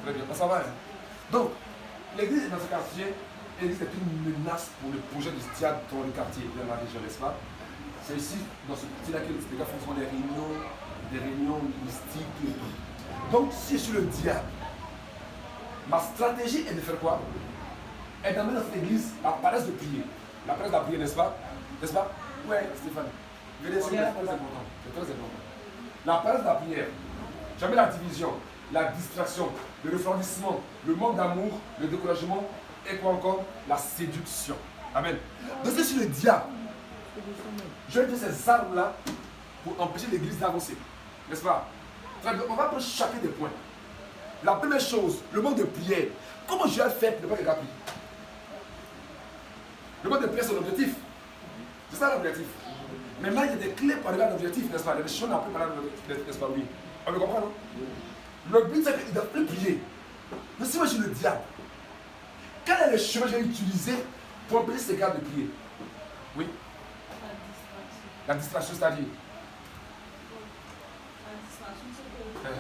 Très bien, ça va. Hein? Donc, l'église dans ce quartier, l'église est une menace pour le projet du diable dans le quartier, dans la région, n'est-ce pas? C'est ici, dans ce quartier-là, que les gars font des réunions mystiques, tout et tout. Donc, si je suis le diable, ma stratégie est de faire quoi? Elle d'amener dans cette église la paresse de prier. La paresse de la prière, n'est-ce pas? N'est-ce pas? Oui, Stéphane. Venez, c'est très important. C'est très important. La paresse de la prière. Jamais la division, la distraction, le refroidissement, le manque d'amour, le découragement et quoi encore? La séduction. Amen. Donc c'est sur le diable. Je vais dire ces armes-là pour empêcher l'église d'avancer. N'est-ce pas? On va prendre chacun des points. La première chose, le manque de prière. Comment je vais faire pour ne pas que quelqu'un prie? Le manque de prière, c'est l'objectif. C'est ça l'objectif. Maintenant, il y a des clés pour arriver à l'objectif, n'est-ce pas? Il y a des choses à préparer, n'est-ce pas? Oui. On me comprend, non? Le but, c'est qu'il ne doit plus prier. Mais si moi, je suis le diable, quel est le chemin que je vais utiliser pour empêcher ces gars de prier? Oui. La distraction, c'est-à-dire? La distraction, c'est que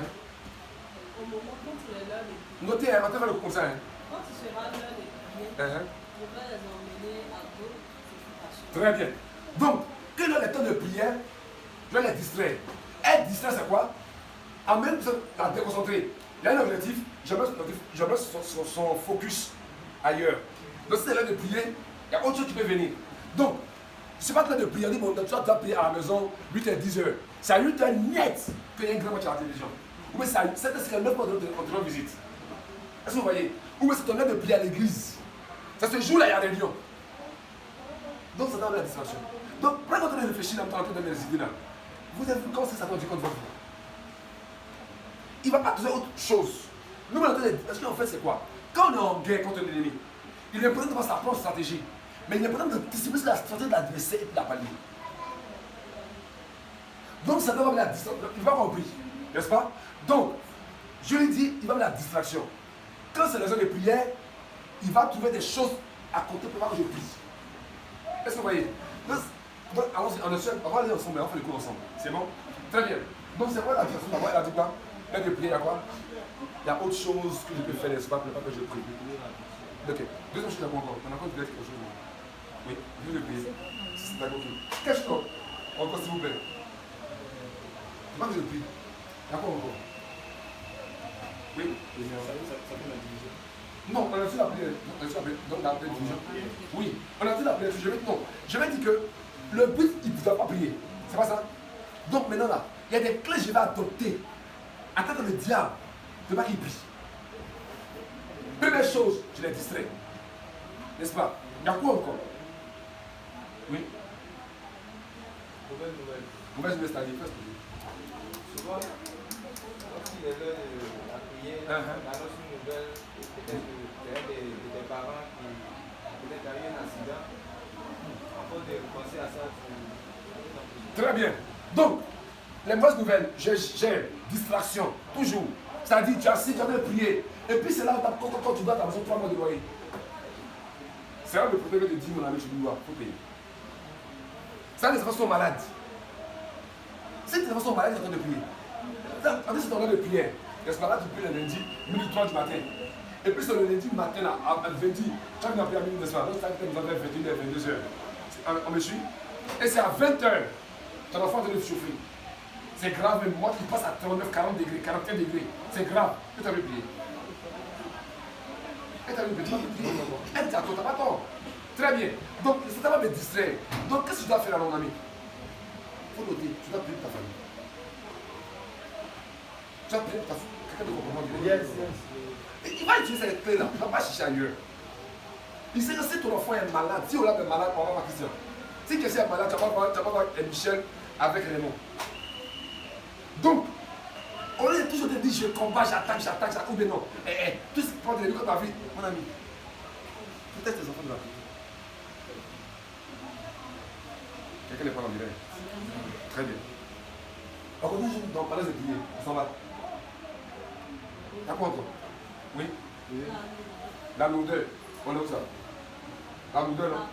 au moment quand tu es là de prier. Notez, on va faire le comme ça. Quand tu seras là de prier, tu vas les emmener à d'autres occupations. Très bien. Donc, que dans les temps de prière, je vais les distraire. Être distrait, c'est quoi? Amener à déconcentrer. Il y a un objectif, je mets son focus ailleurs. Donc, si c'est l'heure de prier, il y a autre chose qui peut venir. Donc, ce n'est pas l'heure de prier, on dit, bon, tu dois prier à la maison 8 h 10 h. C'est à 8 h net qu'il y a un grand match à la télévision. Ou bien c'est à 7 h 59 quand on te rend visite. Est-ce que vous voyez? Ou bien c'est ton heure de prier à l'église. C'est ce jour-là, il y a réunion. Donc, c'est dans la distraction. Donc, quand on réfléchit dans le temps de mes idées là, vous avez vu comment ça dit contre votre vie? Il ne va pas trouver autre chose. Nous, parce qu'en fait, c'est quoi? Quand on est en guerre contre l'ennemi, il est important d'avoir sa propre stratégie. Mais il est important d'anticiper la stratégie de l'adversaire et de la pallier. Donc, ça doit avoir la distraction. Il va compris, n'est-ce pas? Donc, je lui dis, il va avoir la distraction. Quand c'est la zone de prière, il va trouver des choses à côté pour voir que je prie. Est-ce que vous voyez? Donc, allons-y, on va aller ensemble, on va faire le cours ensemble. C'est bon? Très bien. Donc, c'est quoi la distraction d'abord? Elle a dit quoi? Elle de prier, il y a quoi? Il y a autre chose que je peux faire, n'est-ce pas? Pour ne pas que je prie. Ok. Deuxième chose, d'abord encore. On a encore peut-être quelque chose. Oui, je vais le prier. C'est d'accord. Quelque chose encore, s'il vous plaît. Comment que je prie? D'accord encore? Oui? Ça fait la division. Non, on a dit la prière. Donc la division. Oui, on a dit la prière. Non, je vais dire que le but, il ne doit pas prier. C'est pas ça? Donc maintenant là, il y a des clés que je vais adopter en tant que le diable de pas qu'il prie. Première chose, je les distrais. N'est-ce pas? Il y a quoi encore? Oui? Mauvaise nouvelle. Mauvaise nouvelle, c'est-à-dire, souvent, lorsqu'il est l'heure de la prière, on annonce une nouvelle, peut-être des parents qui peut-être a eu un accident. Avant de penser à ça, très bien. Donc, les mauvaises nouvelles, j'ai distraction, toujours. C'est-à-dire, tu as assis, tu as prier. Et puis c'est là quand tu dois ta maison 3 mois de loyer. C'est là le problème de dire, mon ami, tu dois, il faut payer. Ça, les enfants sont malades. Si tes enfants sont malades, ils sont en train de prier. En plus, c'est ton heure de prière. N'est-ce pas? Là, tu pries le lundi, minuit 3 du matin. Et puis, c'est le lundi matin, à 20, tu as une prière à minuit, n'est-ce pas? Donc, tu as nous avons 21 h 22 h. On me suit? Et c'est à 20 h, ton enfant est en train de chauffer. C'est grave, même moi qui passe à 39, 40 degrés, 41 degrés. C'est grave. Que tu as vu prier? Et tu as vu prier? Et tu n'as pas tort. Très bien. Donc, ça va me distraire. Donc, qu'est-ce que tu dois faire à mon ami? Il faut noter, tu dois prier pour ta famille. Tu dois prier pour ta famille. Quelqu'un de comprendre. yes. Il va utiliser cette clé-là. Il ne va pas chercher ailleurs. Il sait que si ton enfant est malade, si on est malade, on va voir Christian. Si quelqu'un est malade, tu vas pas voir Michel avec Raymond. Donc, on est toujours de dire je combat, j'attaque, ou bien non. Tout ce qui prend de l'école de ta vie, mon ami. Peut-être tes enfants de la vie. Quelqu'un n'est pas en direct. Très bien. On continue dans le palais de prier. On s'en va. D'accord encore? Oui? La lourdeur. On est où ça? La lourdeur, non?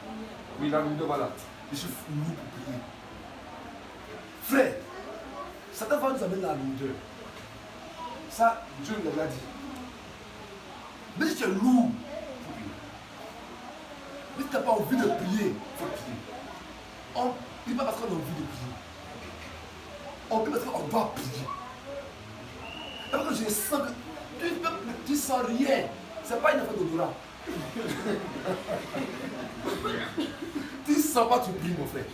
Oui, la lourdeur, voilà. Je suis fou pour prier. Frère, Satan va nous amener la lourdeur. Ça, Dieu nous l'a dit. Mais si tu es lourd, il faut prier. Mais si tu n'as pas envie de prier, il faut prier. On ne prie pas parce qu'on a envie de prier. On prie parce qu'on doit prier. Parce que je sens que tu sens rien. Ce n'est pas une affaire d'odorat. Tu ne sens pas, tu pries, mon frère.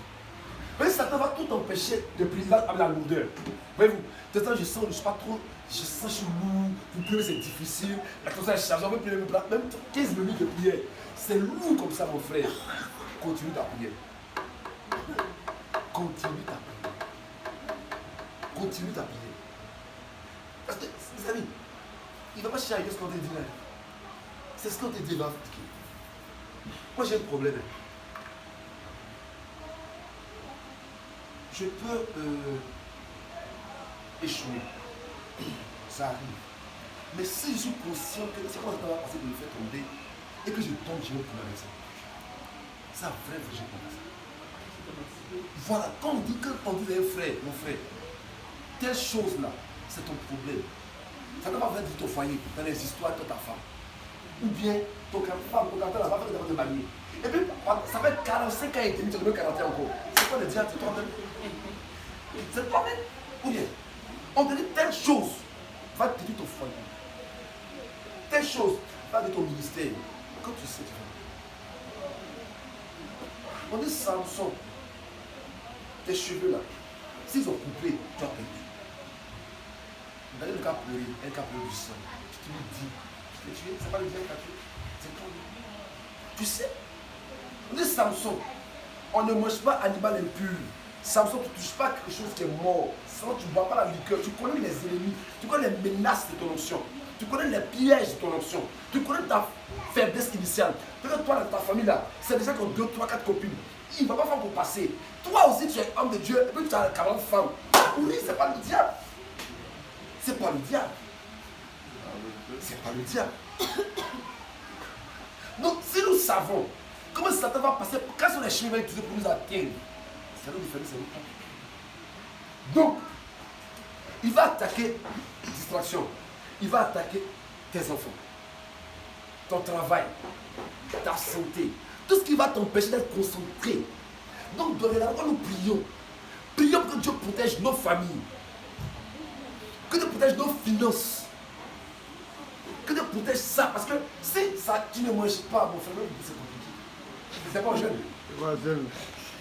Mais Satan va tout empêcher de prier avec la lourdeur. Voyez-vous, de temps je sens, je ne suis pas trop, je sens que je suis lourd, vous priez, c'est difficile, la chose est chargée, on veut prier même 15 minutes de prière. C'est lourd comme ça, mon frère. Continue ta prière. Continue ta prière. Continue ta prière. Parce que, mes amis, il ne va pas chercher ce qu'on te dit là. C'est ce qu'on te dit, il va appliquer. Moi, j'ai un problème. Je peux échouer. Ça arrive. Mais si je suis conscient que c'est quand ça va passer de me faire tomber et que je tombe, je vais prendre avec ça. C'est un vrai j'ai comme ça. Voilà, quand on dit frère, mon frère, telle chose-là, c'est ton problème. Ça ne va pas venir ton foyer, dans les histoires de ta femme. Ou bien ton femme, ton canton, la femme de marier. Et puis, ça fait 45 ans et demi, tu as 40 ans encore. C'est quoi le diable, c'est toi-même? C'est toi-même. Ou bien, on te dit telle chose va te dire ton foyer. Telle chose va te dire ton ministère. Quand tu sais, tu vas. On dit Samson, tes cheveux là, s'ils ont coupé, tu as perdu. Dans le cas pleurer, un cas pleurer du sang. Tu te dis, je t'ai tué, c'est pas le diable qui t'a tué, c'est toi. Tu sais, on dit Samson, on ne mange pas animal impur. Samson, tu ne touches pas quelque chose qui est mort. Samson, tu ne bois pas la liqueur. Tu connais les ennemis. Tu connais les menaces de ton onction. Tu connais les pièges de ton onction. Tu connais ta faiblesse initiale. Peut-être toi, dans ta famille là, c'est déjà qu'on 2, 3, 4 copines. Il ne va pas faire pour passer. Toi aussi, tu es homme de Dieu. Et puis tu as 40 femmes. Oui, ce n'est pas le diable. Ce n'est pas le diable. C'est pas le diable. Donc, si nous savons comment Satan va passer, quels sont les chemins utilisés pour nous atteindre, c'est nous différent, c'est nous. Donc, il va attaquer distraction. Il va attaquer tes enfants, ton travail, ta santé, tout ce qui va t'empêcher d'être concentré. Donc, dorénavant, nous prions. Prions pour que Dieu protège nos familles, que Dieu protège nos finances, que Dieu protège ça. Parce que si ça, tu ne manges pas, mon frère, c'est compliqué. C'est pas jeune. C'est pas jeune.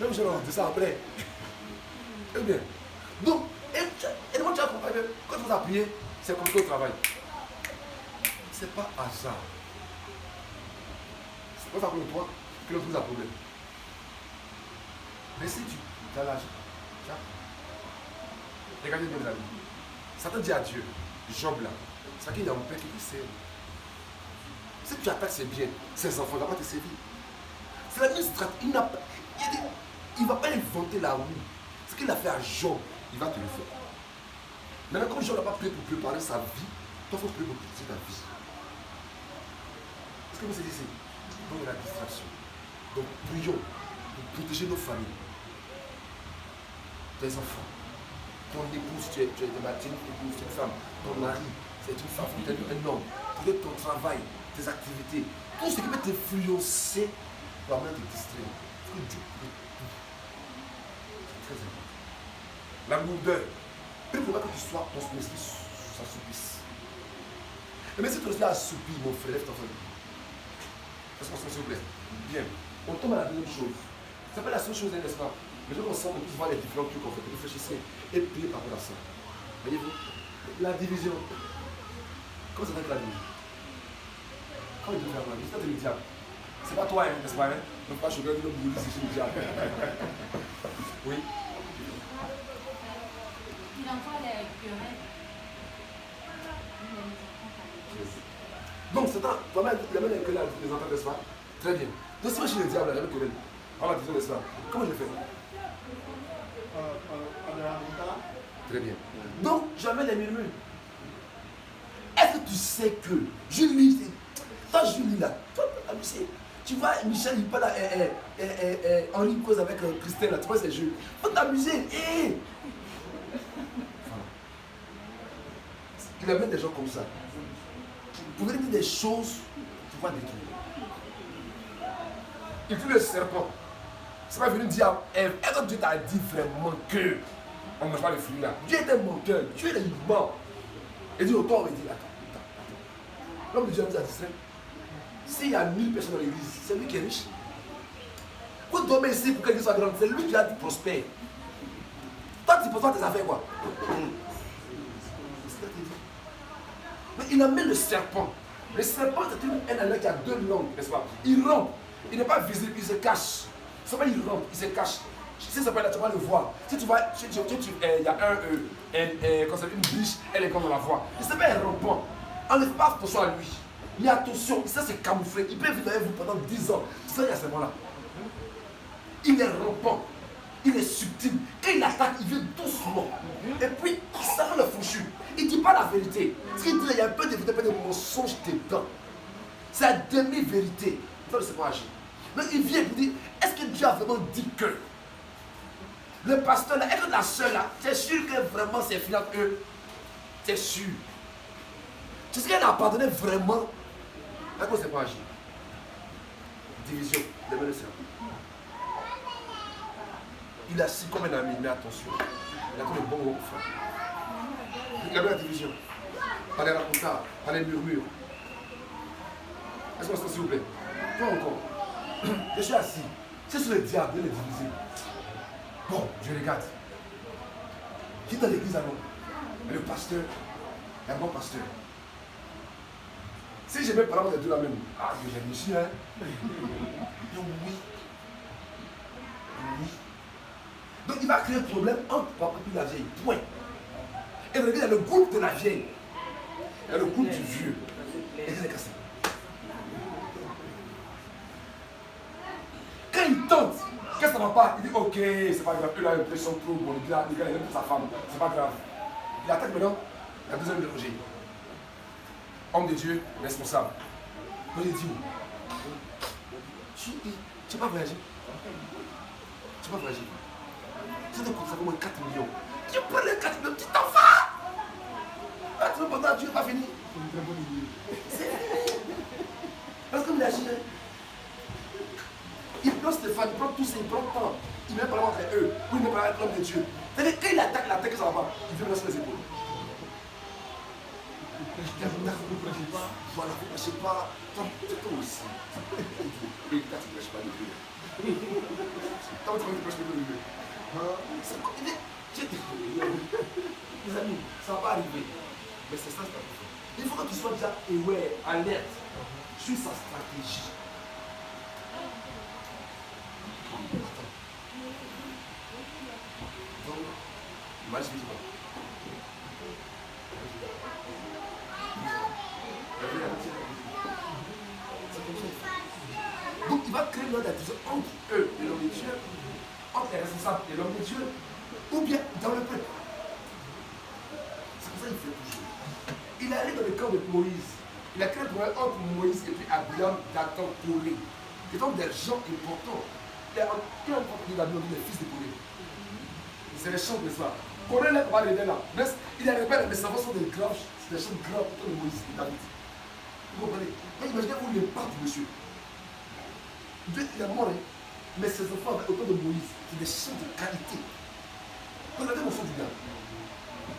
Même je vais de ça après. Eh bien. Donc, et moi tu as compris, quand tu vas prier, c'est comme au travail. C'est pas hasard. C'est pas ça pour toi que l'autre a problème. Mais si tu as l'âge, regardez bien les amis. Satan dit à Dieu, Job là, c'est qu'il y a un père qui te sert. Si tu attaques ses biens, ses enfants, il ne va pas te servir. C'est la même stratégie. Il ne va pas inventer la roue. Ce qu'il a fait à Job, il va te le faire. Maintenant, comme Job n'a pas prié pour préparer sa vie, toi, il faut prier pour préparer ta vie. Est-ce que vous êtes ici? Donc, il y a la distraction. Donc, prions pour protéger nos familles, tes enfants, ton épouse, tu es une épouse, tu es une femme, ton mari, c'est une femme, tu es un homme, peut-être ton travail, tes activités, tout ce qui peut t'influencer va même te distraire. Il faut que Dieu peut tout. C'est très important. La lourdeur. Il ne faut pas que tu sois, ton esprit s'assoupisse. Mais si ton esprit assoupi, mon frère, lève ton frère. Est-ce qu'on s'il vous plaît? Bien. On tombe à la deuxième chose. Ça peut être la seule chose, n'est-ce pas? Mais nous ensemble, on peut voir les différents trucs qu'on fait. Réfléchissez et priez par rapport à ça. Voyez-vous? La division. Comment ça fait la division? Comment il peut faire la division? C'est le diable. C'est pas toi, hein, n'est-ce pas? Donc pas je regarde le boulot, c'est le diable. Oui. Il entend les querelles. Donc, Satan, vraiment, il y avait les querelles des enfants, n'est-ce pas? Très bien. Donc, si moi je suis le diable, il y avait querelle. On va dire, n'est-ce pas? Comment je fais? Très bien. Donc, j'amène les murmures. Est-ce que tu sais que Julie, toi Julie là, toi, tu vois Michel, il parle Henri cause avec Christelle là, tu vois ces jeux. Faut t'amuser. Il amène des gens comme ça. Pour venir dire des choses, tu vas détruire. Il dit le serpent. C'est pas venu dire à Ève, est-ce que Dieu t'a dit vraiment que on ne mange pas le fruit là? Dieu était menteur, Dieu est mort. Il dit au corps, il dit, attends. L'homme de Dieu nous a dit, s'il y a 1000 personnes dans l'église, c'est lui qui est riche. Vous dormez ici pour que l'église soit grande, c'est lui qui a dit prospère. Toi, tu penses pas tes affaires quoi? Mais il a mis le serpent. Le serpent, c'est un animal qui a 2 langues, n'est-ce pas? Il rampe. Il n'est pas visible, il se cache. C'est pas il rampe, il se cache. Si ça peut être là, tu vas le voir. Si tu vois, il y a une biche, elle est comme on la voit. Il s'appelle un rampant. Enlève pas attention à lui. Mais attention, ça c'est camouflé. Il peut vivre avec vous pendant 10 ans. Ça, il y a ce moment-là. Il est rampant. Il est subtil. Quand il attaque, il vient doucement. Et puis, il sort le fouchu. Il ne dit pas la vérité. Ce qu'il dit, il y a un peu de mensonge dedans. C'est la demi-vérité. Il faut le savoir agir. Mais il vient et dit, est-ce que Dieu a vraiment dit que le pasteur là, est-ce que la soeur là, c'est sûr que vraiment c'est final eux? C'est sûr. Tu sais qu'elle a pardonné vraiment? Est-ce qu'on ne sait pas agir? Division, demain le cerveau. Il a si comme un ami, mais attention. Il a tous les bons mots pour faire. Il a mis la division. Par les racontards, par les murmures. Est-ce qu'on se s'il vous plaît? Pas encore. Je suis assis. C'est sur le diable, il est divisé. Bon, je regarde. Qui est dans l'église alors? Le pasteur, il y a un bon pasteur. Si je mets par exemple les deux là même, ah, j'ai réussi, hein? Oui. Donc il va créer un problème entre papa et la vieille. Point. Et dans l'église, il y a le groupe de la vieille. Il y a le groupe du vieux. L'église est cassée. Quand il tente, qu'est-ce que ça va pas? Il dit ok, c'est pas grave. Il a une pression trop. Bon, le gars, il aime sa femme. C'est pas grave. Il attaque maintenant la deuxième de Roger. Homme de Dieu, responsable. Donc il dit tu n'as pas voyagé. Tu n'as pas voyagé. Ça te coûte ça au moins 4 millions. Tu prends les 4 millions, tu t'en vas. Ah, tu veux pendant Dieu, pas fini. C'est une très bonne idée. Parce que vous l'agissez. Il prend Stéphane, il prend tous ces, il prend temps. Il met par exemple entre eux, ou il met par exemple l'homme de Dieu. C'est-à-dire quand il attaque la tête, ça va pas. Il vient me sur les épaules. Voilà, vous ne prêchez pas. Toi aussi. Et toi, tu ne prêches pas de Dieu. Toi, tu ne prêches pas de Dieu. C'est comme il est. Les amis, ça va pas arriver. Mais c'est ça, c'est pas possible. Il faut que tu sois déjà aware, alerte sur sa stratégie. Donc, imagine pas. Donc il va créer une division entre eux et l'homme de Dieu, entre les responsables et l'homme de Dieu, ou bien dans le peuple. C'est pour ça qu'il fait toujours. Il est allé dans le camp de Moïse. Il a créé un problème entre Moïse et puis Abraham, Dathan, Corée. Qui sont des gens importants. Il y a un propre de David, les fils de Corée. C'est les chants de ça. Corée là, on va l'aider là. Il est rebelle, mais sa voix sont des graves, c'est des chants graves autour de Moïse et David. Vous comprenez? Mais imaginez-vous l'impact du monsieur. Dieu il est mort, hein? Mais ses enfants autour de Moïse, c'est des chants de qualité. Regardez mon son du gars.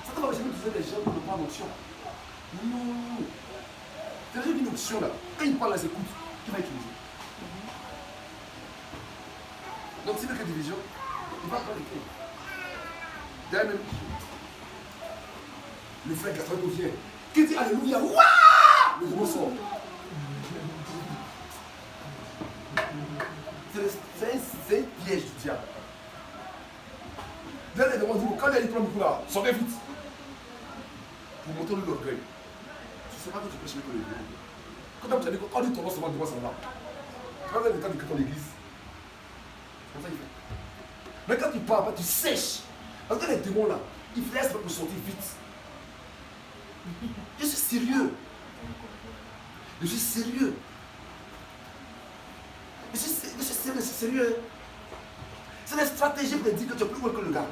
Ça ne va jamais utiliser les gens pour ne pas l'option. Non. C'est déjà une option là. Quand il parle, les écoute, qui va utiliser? Donc s'il veut que division, il va prendre les clés. D'ailleurs même, le frère Gaspard vient. Qui dit Alléluia? Waouh! Le gros sort. C'est un piège du diable. D'ailleurs, les demandes disent, quand il prend le coup là, sortez vite. Pour montrer l'orgueil. Tu ne sais pas que tu peux chez l'église. Quand tu as dit, quand on dit ton nom, ça va devant ça va. Tu vas voir le temps de dans l'église. C'est comme ça qu'il fait. Mais quand tu parles, tu sèches. Parce que les démons là, ils laissent pour sortir vite. Je suis sérieux. Je suis sérieux. Je suis sérieux, c'est sérieux. C'est des stratégies pour te dire que tu es plus haut que le gars.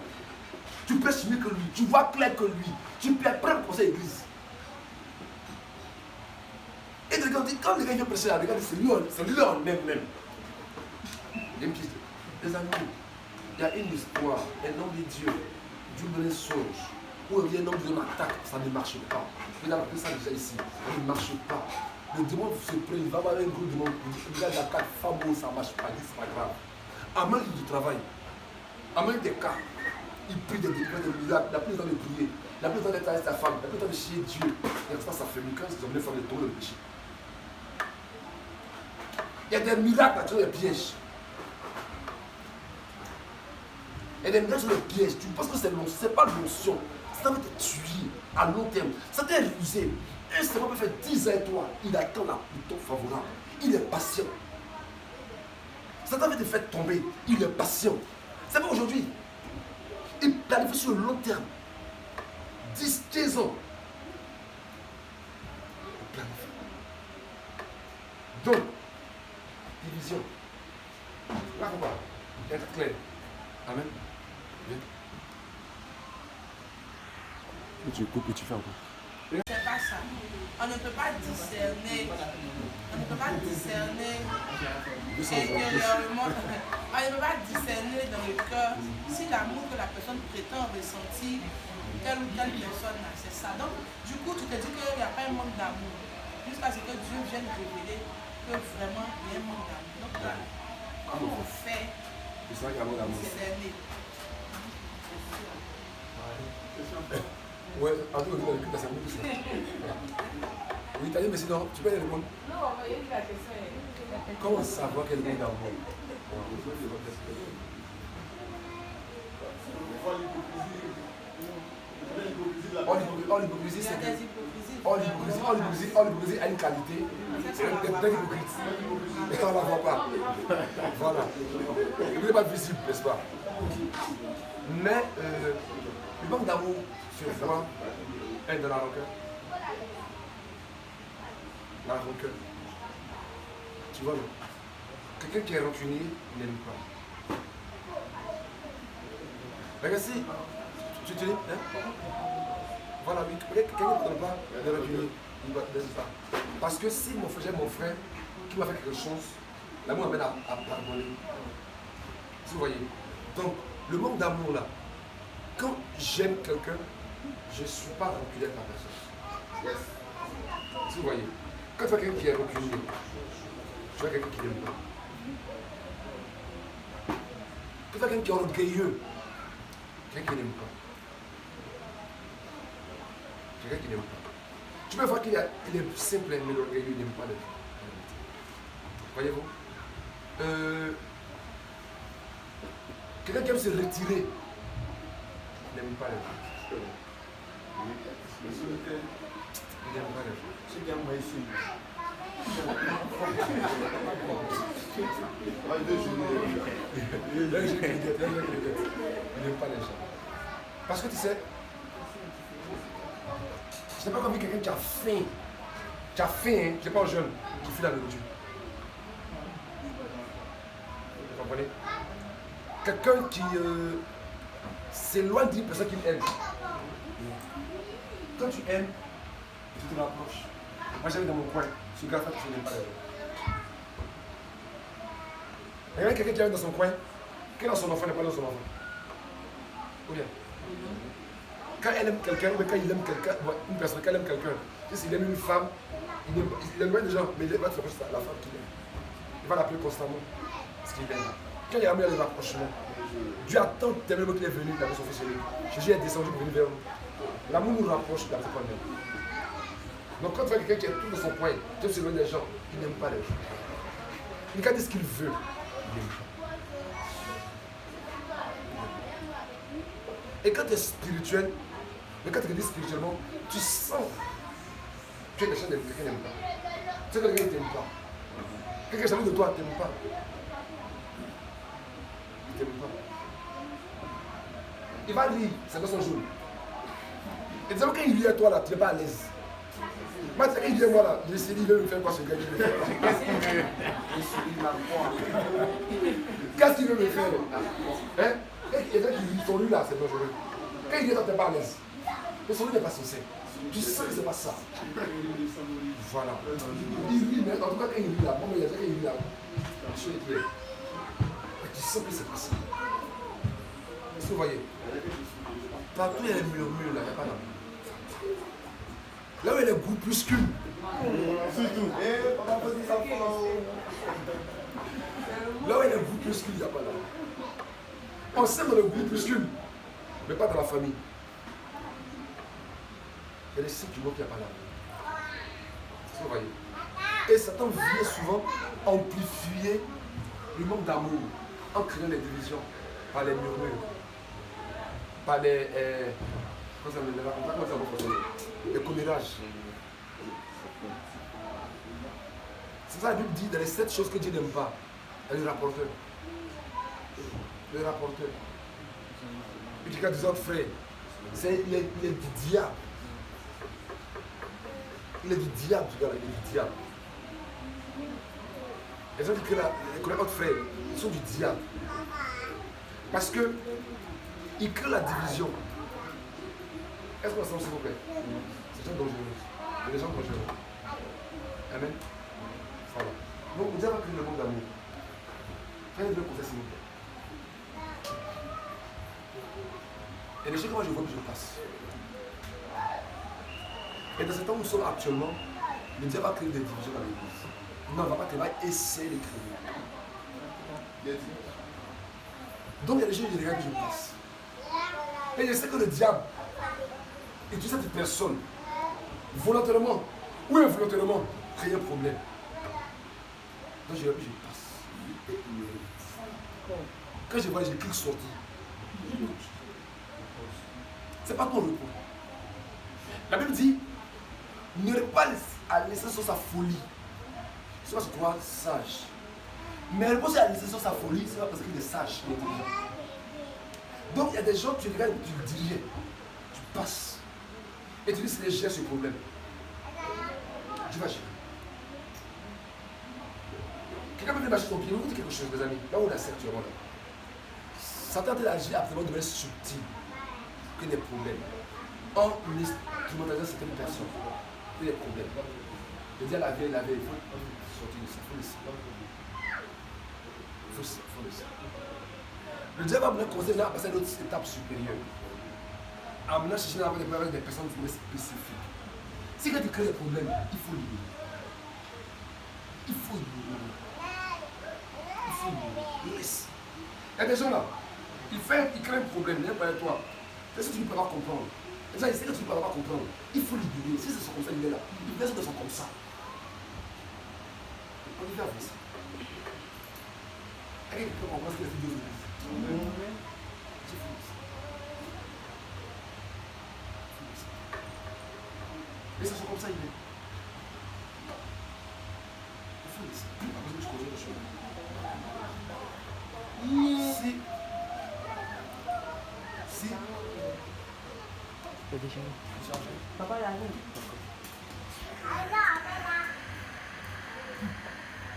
Tu prêches mieux que lui, tu vois clair que lui. Tu prends pour cette église. quand les gars viennent prêcher, les gars disent c'est lui on aime même. Les amis, il y a une histoire, un homme de Dieu, Dieu me les songe, où il y a un homme de Dieu m'attaque, ça ne marche pas. Il a appris ça déjà ici, ça ne marche pas. Le démon se prend, il va avoir un gros démon, il y a la carte femme, ça ne marche pas, il dit c'est pas grave. Amène du travail, amène des cas, il prie des miracles, il a plus le temps de prier, il a plus le temps d'être avec sa femme, il a plus le temps de chier Dieu. Il reste pas sa famille, quand ils ont les femmes de tomber dans le péché. Il y a des miracles là, tu as des pièges. Il y a des miracles sur les pièges. Tu penses que c'est pas l'onction. Ça va te tuer à long terme. Ça t'a rusé. Un serment peut faire 10 ans et toi. Il attend la plutôt favorable. Il est patient. Ça t'a fait te faire tomber. Il est patient. C'est pas aujourd'hui. Il planifie sur le long terme. 10, 15 ans. Il planifie. Donc, division. Là, on va être clair. Amen. Bien. Et tu coupes et tu fais encore. C'est pas ça. On ne peut pas discerner. On ne peut pas discerner intérieurement. On ne peut pas discerner dans le cœur si l'amour que la personne prétend ressentir, telle ou telle personne a. C'est ça. Donc, du coup, tu te dis qu'il n'y a pas un manque d'amour. Jusqu'à ce que Dieu vienne révéler que vraiment il y a un manque d'amour. Donc là, comment on fait discerner? Ouais, en tout cas, tu as ça. Oui, t'as dit, mais sinon, tu peux y répondre. Non, il y a la question. Comment savoir quel est d'amour? L'hypocrisie, c'est que l'hypocrisie a une qualité, c'est d'être hypocrite. Et on ne la voit pas. Voilà. Il n'est pas visible, n'est-ce pas? Mais le manque d'amour sur vraiment est dans la rancœur. La rancœur. Tu vois, quelqu'un qui est rancunier n'aime pas. Regarde, si tu te dis, hein? Voilà, oui, quelqu'un ne donne pas de rancunier, il ne laisse pas. Parce que si j'ai mon frère qui m'a fait quelque chose, l'amour m'amène à pardonner. Vous voyez? Donc, le manque d'amour là, quand j'aime quelqu'un, je ne suis pas rancunier avec la personne. Vous voyez? Quand tu vois quelqu'un qui est rancunier, tu vois quelqu'un qui n'aime pas. Quand tu vois quelqu'un qui est orgueilleux, quelqu'un qui n'aime pas. Quelqu'un qui n'aime pas. Tu peux voir qu'il est simple, mais l'orgueilleux, il n'aime pas les gens. Voyez-vous? Quelqu'un qui aime se retirer, n'aime pas les gens. Il n'aime pas les gens. C'est bien moi ici. Il n'aime pas les gens. Parce que tu sais, je n'ai pas envie quelqu'un qui a faim. Qui a faim, hein, qui n'est pas jeune, qui fait la nourriture. Vous comprenez? Quelqu'un qui s'éloigne d'une personne qu'il aime. Quand tu aimes, tu te rapproches. Moi j'arrive dans mon coin, ce gars-là, je n'aime pas les gens. Il y a quelqu'un qui arrive dans son coin, qui est dans son enfant, n'est pas dans son enfant. Ou bien? Quand elle aime quelqu'un, ou quand il aime quelqu'un, une personne, quand elle aime quelqu'un, s'il aime une femme, il aime des gens, mais il va te rapprocher la femme qu'il aime. Il va l'appeler constamment, parce qu'il aime. Quand il y a des rapprochements, Dieu attend tellement qu'il est venu, il avait son fils chez lui. Jésus est descendu pour venir vers nous. L'amour nous rapproche de la personne qu'on aime. Donc quand tu vois quelqu'un qui est tout dans son coin, qui aime s'éloigner des gens, il n'aime pas les gens. Il regarde ce qu'il veut, il n'aime pas. Et quand tu es spirituel, mais quand tu te dis spirituellement, tu sens que tu es quelqu'un qui n'aime pas. Tu sais que quelqu'un ne t'aime pas. Quelqu'un qui est de toi ne t'aime pas. Il ne t'aime pas. Il va lire, c'est dans son jour. Et disons quand il lit à toi là, tu n'es pas à l'aise. Moi, tu sais qu'il vient moi là, je sais, il veut me faire quoi ce gars, il veut me faire. Qu'est-ce qu'il veut me faire? Hein? Et il y a des gens qui sont lui là, c'est dangereux. Quand il dit toi, tu n'es pas à l'aise. Mais son lui n'est pas sincère. Tu sens que c'est pas ça. Voilà. Il rit, mais en tout cas, quand il rit là, bon, mais il y a quand il rit là, je suis clair. Tu sens que c'est pas ça. Est-ce que vous voyez? Partout, il y a les murmures là, il n'y a pas là. Là où il y a les groupuscules. Surtout. Là où il y a les groupuscules, il n'y a pas là. On s'aime dans le groupuscule, mais pas dans la famille. Il y a des signes qui montrent qu'il n'y a pas là. C'est ce que vous voyez. Et Satan vient souvent amplifier le manque d'amour en créant les divisions par les murmures, par les. Comment ça s'appelle? Les commérages. C'est ça la Bible dit dans les 7 choses que Dieu n'aime pas. Elle est le rapporteur. Le rapporteur. Il dit qu'à des autres frères, il est du diable. Il est du diable, ce gars-là, il est du diable. Les gens qui connaissent autres frères, ils sont du diable. Parce que ils créent la division. Est-ce qu'on s'en s'il vous plaît? C'est des gens dangereux. C'est des gens dangereux. Amen. Voilà. Donc, Dieu va créer le monde d'amour. Prenez le conseil, s'il vous plaît. Et les choses que moi je vois que je passe. Et dans ce temps où nous sommes actuellement, le diable va créer des divisions dans l'église. Non, il ne va pas créer, il va essayer de créer. Donc il y a des choses que je passe. Et je sais que le diable utilise cette personne volontairement ou involontairement créer un problème. Donc je passe. Quand je vois, je clique sortir. C'est pas ton repos. La Bible dit, n'aurait pas à laisser sur sa folie. Soit je crois sage. Mais elle pose à laisser sur sa folie, c'est pas parce qu'il est sage, il est intelligent. Donc il y a des gens, tu regardes, tu le diriges, tu passes. Et tu dis, c'est les gère ce problème. Tu vas gérer. Quelqu'un peut venir marcher ton pied, vous dites quelque chose, mes amis, là où on a actuellement là. Satan a agi absolument de manière subtile que des problèmes. En instrumentalisant certaines personnes, que des problèmes. Je dis à la veille, il faut sortir de ça, il faut laisser. Il faut laisser. Le diable va me conseiller à passer à une autre étape supérieure. En venant chercher à avoir des problèmes avec des personnes spécifiques. Si quand tu crées des problèmes, il faut l'ignorer. Il faut l'ignorer. Il faut l'ignorer. Laisse. Il y a des gens là, ils créent un problème, il n'est pas avec toi. C'est ce que tu ne peux pas comprendre. Les gens, ils savent que tu ne peux pas comprendre. Il faut l'ignorer. Si c'est comme ça, il est là. Les personnes sont comme ça. On y va avec ça. Quelqu'un qui peut comprendre ce qu'il y a de Dieu. Et ça sont comme ça, il est. Il faut laisser. Pas besoin que je connais le chemin. Si. Papa, il arrive.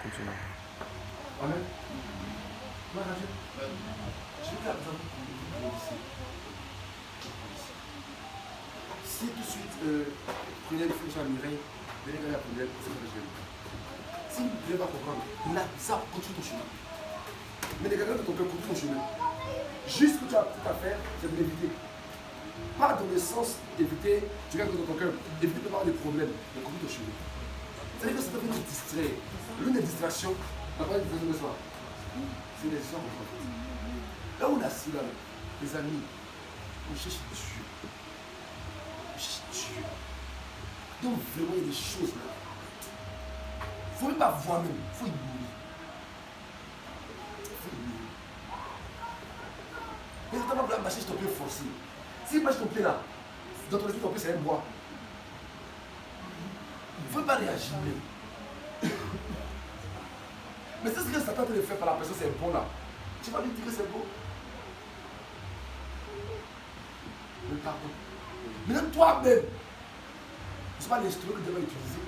Continue. Amen. Je vais faire besoin ici. Si tout de suite, prenez le feu sur la Mireille, venez quand il y a un problème, c'est pas que je vais. Si vous ne pouvez pas comprendre, là, ça, continue ton chemin. Mais les gars de ton cœur, continue ton chemin. Juste ce que tu as tout à faire, c'est de l'éviter. Pas dans le sens d'éviter, tu regardes dans ton cœur, éviter de avoir des problèmes, mais continue ton chemin. C'est-à-dire que ça peut nous distraire. L'une des distractions, on va pas dire de soi. C'est les gens. Là où on a assis là, les amis, on cherche Dieu. On cherche Dieu. Donc vraiment, il y a des choses là. Il ne faut même pas voir même, il faut ignorer. Mais tu ne vas pas marcher sur ton pied forcé. Si tu marches ton pied là, dans ton esprit, ton pied c'est un bois. Il ne faut pas réagir même. Mais c'est ce que Satan te fait par la personne, c'est bon là. Tu vas lui dire que c'est bon. Mais pardon. Maintenant toi-même, ce n'est pas l'instrument que Dieu va utiliser.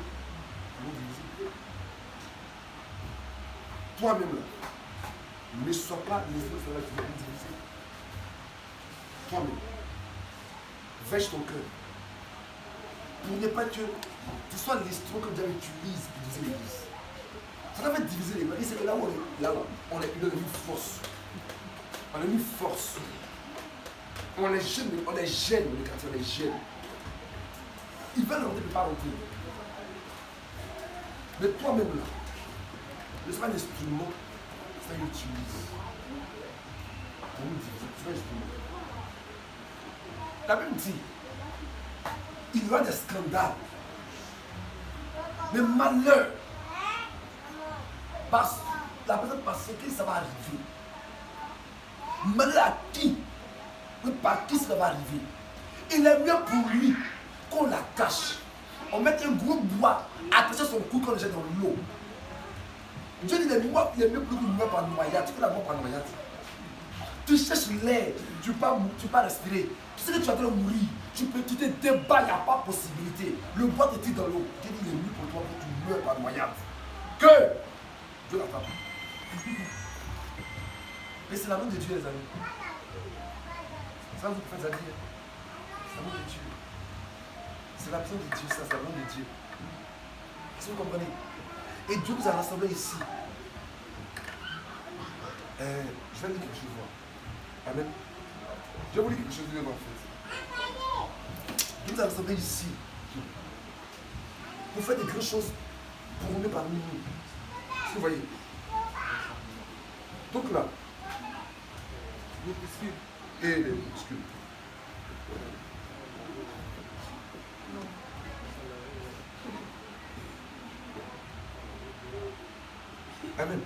Toi-même là, ne sois pas l'instrument que Dieu va utiliser. Toi-même, vêche ton cœur. pour ne pas que ce soit l'instrument que Dieu utilise pour diviser l'église. Ça doit fait diviser l'église. C'est que là où on est une force. On a une force. On est jeune, le quartier, on est jeune. Ils veulent rentrer, ils ne peuvent pas rentrer. Mais toi-même là, ne c'est pas un instrument, ça utilise. Pour nous diviser, c'est pas un instrument. La Bible dit, il y aura des scandales. Mais malheur, la personne parce que ça va arriver. Malheur à qui? Mais par qui ça va arriver? Il est mieux pour lui qu'on la cache. On met un gros bois attaché à son cou quand on le jette dans l'eau. Dieu dit il est mieux pour lui qu'il meurt par noyade. Tu fais la mort par noyade. Tu cherches l'air, tu ne peux pas respirer. Tu sais que tu es en train de mourir. Tu te débats, il n'y a pas de possibilité. Le bois te tire dans l'eau. Dieu dit il est mieux pour toi que tu meurs par noyade. Que Dieu l'attrape. Mais c'est l'amour de Dieu, les amis. C'est ça que vous faites à dire. C'est l'amour de Dieu. C'est la personne de Dieu, ça, c'est l'amour de Dieu. Est-ce que vous comprenez? Et Dieu nous a rassemblés ici. Je vais dire quelque chose. Amen. Je vais vous dire quelque chose de en fait. Dieu nous a rassemblés ici. Pour faire des grandes choses pour nous parmi nous. Est-ce que vous voyez? Donc là, les piscules et les piscules. Amen.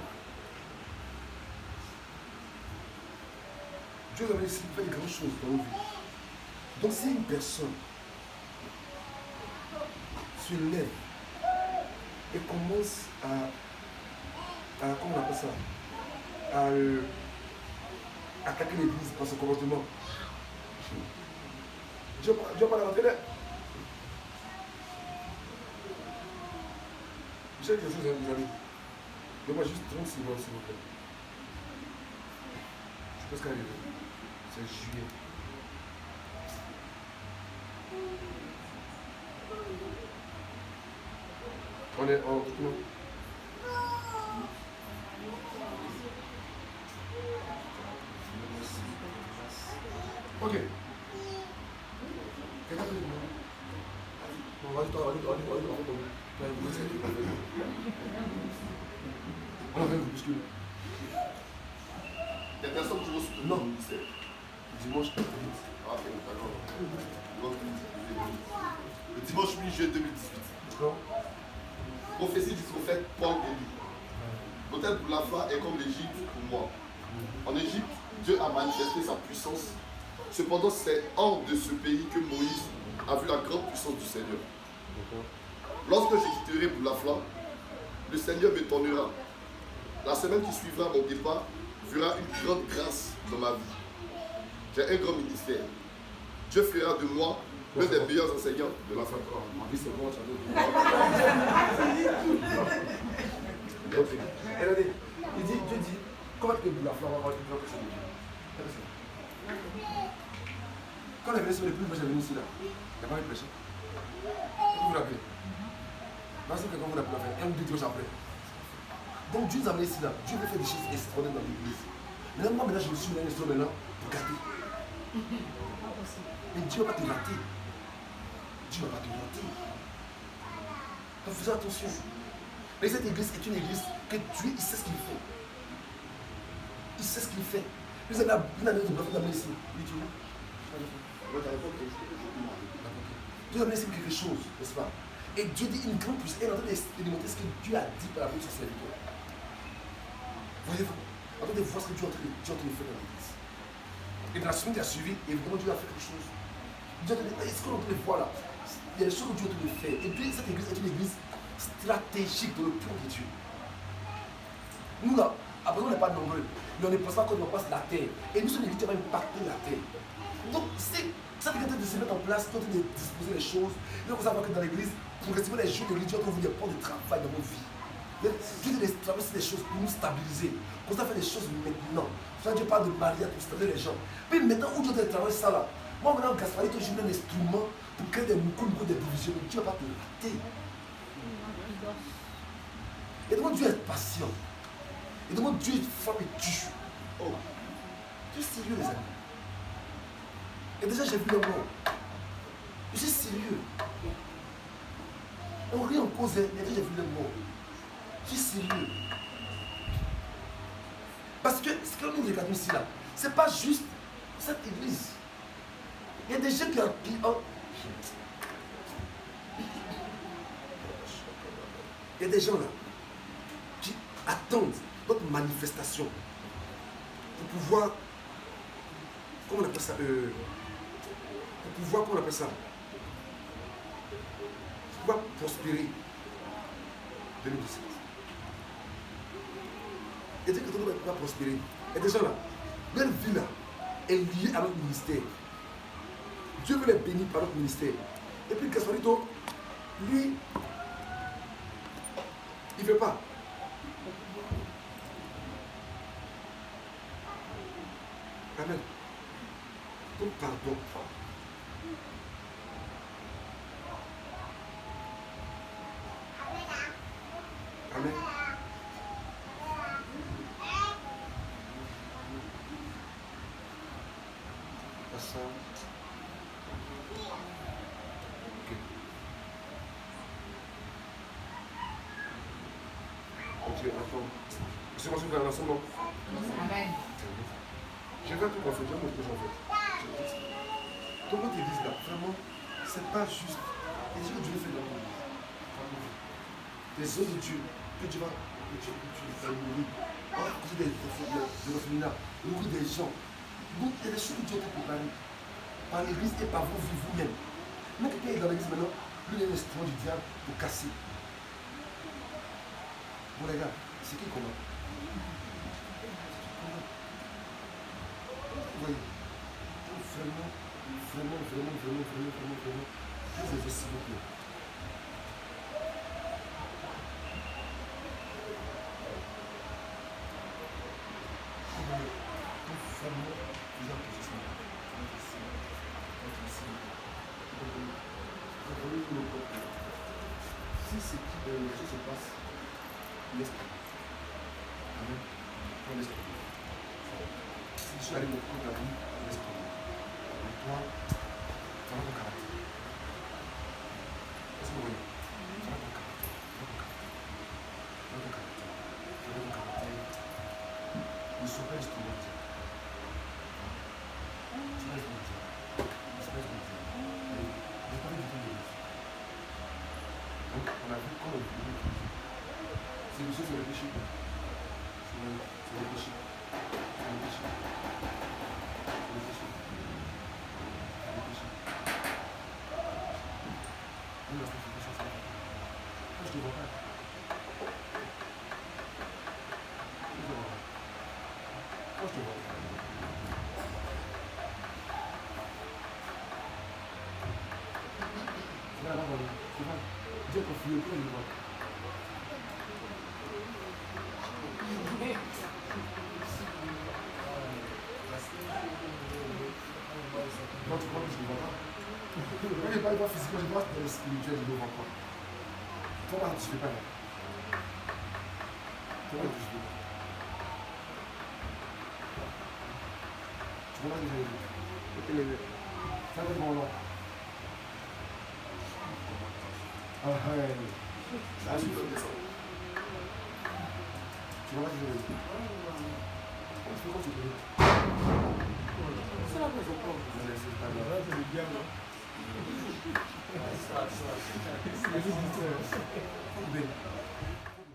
Dieu nous a ici fait des grandes choses dans nos vies. Donc si une personne se lève et commence à comment on appelle ça, à attaquer l'église par son comportement, Dieu va pas la rentrer là. Je sais quelque chose, mes amis. Donne-moi juste 30 secondes, s'il vous plaît. Je pense qu'elle est c'est juillet. On est en tout monde. Ok. Quelqu'un peut dire non, on va on va parce que il y a personne qui veut soutenir non. le ministère. Dimanche 18. Ah, ok, d'accord. Le dimanche 8 juillet 2018. D'accord. Prophétie du prophète Paul Élie. L'hôtel Boulafla est comme l'Égypte pour moi. En Égypte, Dieu a manifesté sa puissance. Cependant, c'est hors de ce pays que Moïse a vu la grande puissance du Seigneur. Lorsque je quitterai Boulafla, le Seigneur me tournera. La semaine qui suivra mon départ verra une grande grâce dans ma vie. J'ai un grand ministère. Dieu fera de moi l'un des meilleurs enseignants de la famille. C'est bon, regardez, Dieu dit, comment tu peux la flamme avoir une grande personne de Dieu? Quand on est venu sur les plus, moi j'ai venu ici là. Il n'y a pas eu de prêcher. Vous vous rappelez? Parce que quelqu'un vous l'a fait, un ou deux jours après. Donc Dieu nous a amené ici là. Dieu veut faire des choses extraordinaires dans l'église. Maintenant, moi, je me suis mis un instrument maintenant pour garder. Mais Dieu ne va pas te rater. Dieu ne va pas te rater. Donc faisons attention. Mais cette église est une église que Dieu, il sait ce qu'il fait. Il sait ce qu'il fait. Vous avez une année de bluff, vous avez ici. Oui, tu veux? Dieu a amené ici quelque chose, n'est-ce pas? Et Dieu dit une grande puissance. Il est en train d'expérimenter ce que Dieu a dit par rapport à son serviteur. Voyez-vous? En train de voir ce que Dieu est en train de faire dans l'église. Et dans la semaine qui a suivi, évidemment, Dieu a fait quelque chose. Dieu a dit, est-ce qu'on peut voir là? Il y a des choses que Dieu est en train de faire. Et puis, cette église est une église stratégique dans le plan de Dieu. Nous là, après on n'est pas nombreux, mais on ne pense pas qu'on passe la terre. Et nous sommes une église qui va impacter la terre. Donc, c'est cette église de se mettre en place, de disposer les choses. Nous allons savoir que dans l'église, progressivement, les jours de l'église, Dieu a trouvé des points de travail dans nos vies. Dieu dit de traverser des choses pour nous stabiliser. Pour ça, faire des choses maintenant. Ça, Dieu parle de mariage pour stabiliser les gens. Puis maintenant, où Dieu doit travailler ça là? Moi, maintenant, Gaspard, je mets un instrument pour créer des beaucoup de divisions, Dieu va te rater. Et demande Dieu est patient. Et demande Dieu est femme et tue. Oh, tu es sérieux les amis. Et déjà j'ai vu le mot. Je suis sérieux. On rit en cause, mais déjà j'ai vu le mot. Je suis sérieux. Parce que ce que nous regardons ici là, c'est pas juste cette église. Il y a des gens qui ont. Il y a des gens là qui attendent notre manifestation pour pouvoir, comment on appelle ça, pour pouvoir, comment on appelle ça, pour pouvoir prospérer 2017. Et dire que tout le monde va prospérer. Il y a des gens là, leur vie là est liée à notre ministère. Dieu veut les bénir par notre ministère. Et puis Gasparito, lui, il ne veut pas. Amen. Donc pardon. Amen. Ça. Ok. Ok, attends. Je vais faire l'ensemble. Amen. Je vais tout en fait, je vais montrer en fait. Ton notre église là, vraiment, c'est pas juste. Et ce que Dieu fait dans ton église. Des hommes de Dieu, que Dieu va nourrir. Des orphelinats, nourrir des gens. Donc, il y a des choses que Dieu t'a préparées par l'église et par vos vies vous-même. Même quelqu'un est dans l'église maintenant, lui il est l'instrument du diable pour casser. Bon les gars, c'est qui comment? Vous voyez, vraiment, je vous ai s'il vous plaît. Si c'est qui les choses se passent, l'esprit. Amen. Prends l'esprit. Si tu arrives au cours de la vie, l'esprit. Et toi, tu as ton caractère. Est-ce que vous voyez? Tu as ton caractère. Tu as ton caractère. Tu as ton caractère. Ne sois pas instrument. Tu vas être Dieu. Ne sois pas instrument. Ne pas du tout de Dieu. Donc, on a vu comment on vit. C'est une chose sur le péché. C'est le péché. C'est le péché. C'est le péché. C'est le péché. Oui, parce que c'est péché, ça. Moi, je ne te vois pas. Je ne te vois pas. Moi, je te vois pas. C'est là, là, c'est là. Dieu a confié au cœur de moi. Non, tu crois que je ne vois pas. Quand je ne parle pas physiquement, je vois dans le spirituel, je ne vois pas. Toi, là, tu ne fais pas là. Toi, là, tu ne fais pas. Tu vois là que j'ai dit. Ça va être bon là. Ah ouais. Là, je peux descendre. Tu vois là que j'ai dit. Tu vois que j'ai dit. C'est la maison propre. C'est pas grave. C'est le diable. C'est le diable.